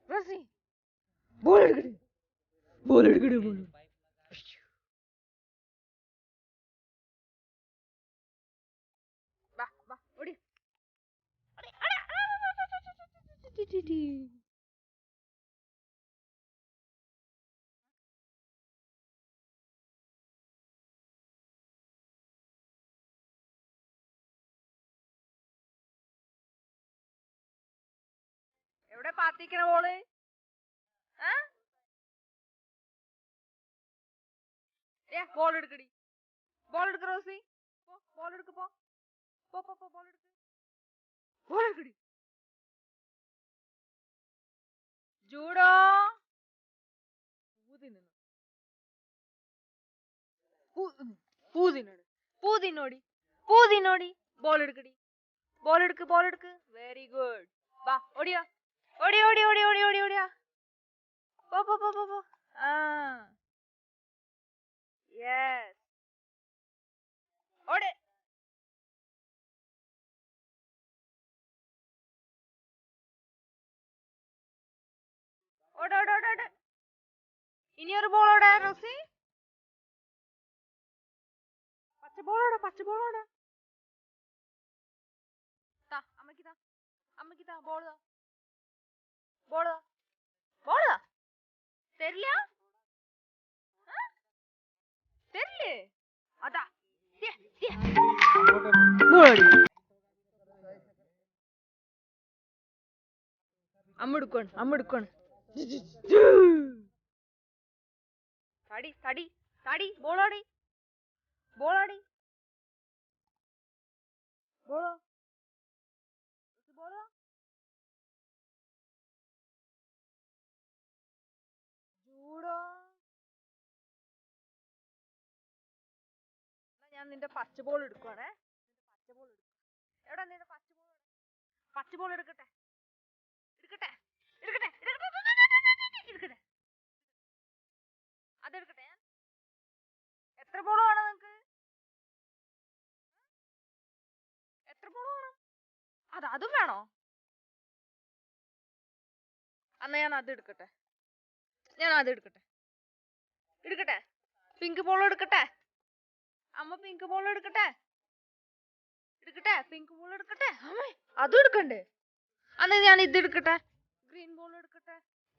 Reasi ball എടുക്കട്ടെ, ball എടുക്കട്ടെ, ball. വാ വാ ഓടി. എവിടെ പാത്തിക്കണ ബോള്? ബോൾ എടുക്കടി, ബോൾ എടുക്ക റോസി, ബോൾ എടുക്ക്, പോ പോ പോ പോ, ബോൾ എടുക്ക്, ബോൾ എടുക്കടി. ജൂഡോ പൂതിനോട് പൂതിനോടി പൂതിനോടി, ബോൾ എടുക്കടി, ബോൾ എടുക്ക്, ബോൾ എടുക്ക്. Very good. വാ ഓടിയാ, ഓടി ഓടി ഓടി ഓടി ഓടി ഓടിയാ, പോ പോ പോ പോ പോ. ആ യെസ്, ഓട്. ഓട് ഓട് ഓട് ഓട്. ഇനിയൊരു ബോൾ ഓടെ റോസി, പച്ച ബോളോടെ, പച്ച ബോളോടെ. താ അമ്മക്ക്, താ അമ്മക്ക്, താ ബോൾ, താ ബോൾ, താ ബോൾ, താ. തരില്ല, തരില്ലേ? അതാ അമ്മ എടുക്കണം, അമ്മ എടുക്കണം. തടി തടി തടി, ബോളാടി, ബോളാടി, ബോളോ, ബോളോ. ജൂഡോ, ഞാൻ നിന്റെ പച്ച ബോൾ എടുക്കുവാണേ. പച്ച ബോൾ എടുക്കും. എവിടെ നിന്റെ പച്ച ബോൾ? പച്ച ബോൾ എടുക്കട്ടെ, എടുക്കട്ടെ, എടുക്കട്ടെ, എടുക്കട്ടെ, അതെടുക്കട്ടെ ഞാൻ. എത്ര ബോൾ വേണം നിങ്ങക്ക്? എത്ര ബോൾ വേണം? അതും വേണോ? എന്നാ ഞാൻ അത് എടുക്കട്ടെ, ഞാൻ അത് എടുക്കട്ടെ, എടുക്കട്ടെ. പിങ്ക് ബോൾ എടുക്കട്ടെ, അമ്മ പിങ്ക് ബോൾ എടുക്കട്ടെ, എടുക്കട്ടെ, പിങ്ക് ബോൾ എടുക്കട്ടെ. അമ്മേ അതും എടുക്കണ്ടേ? അന്ന് ഞാൻ ഇത് എടുക്കട്ടെ, ഗ്രീൻ ബോൾ എടുക്കട്ടെ.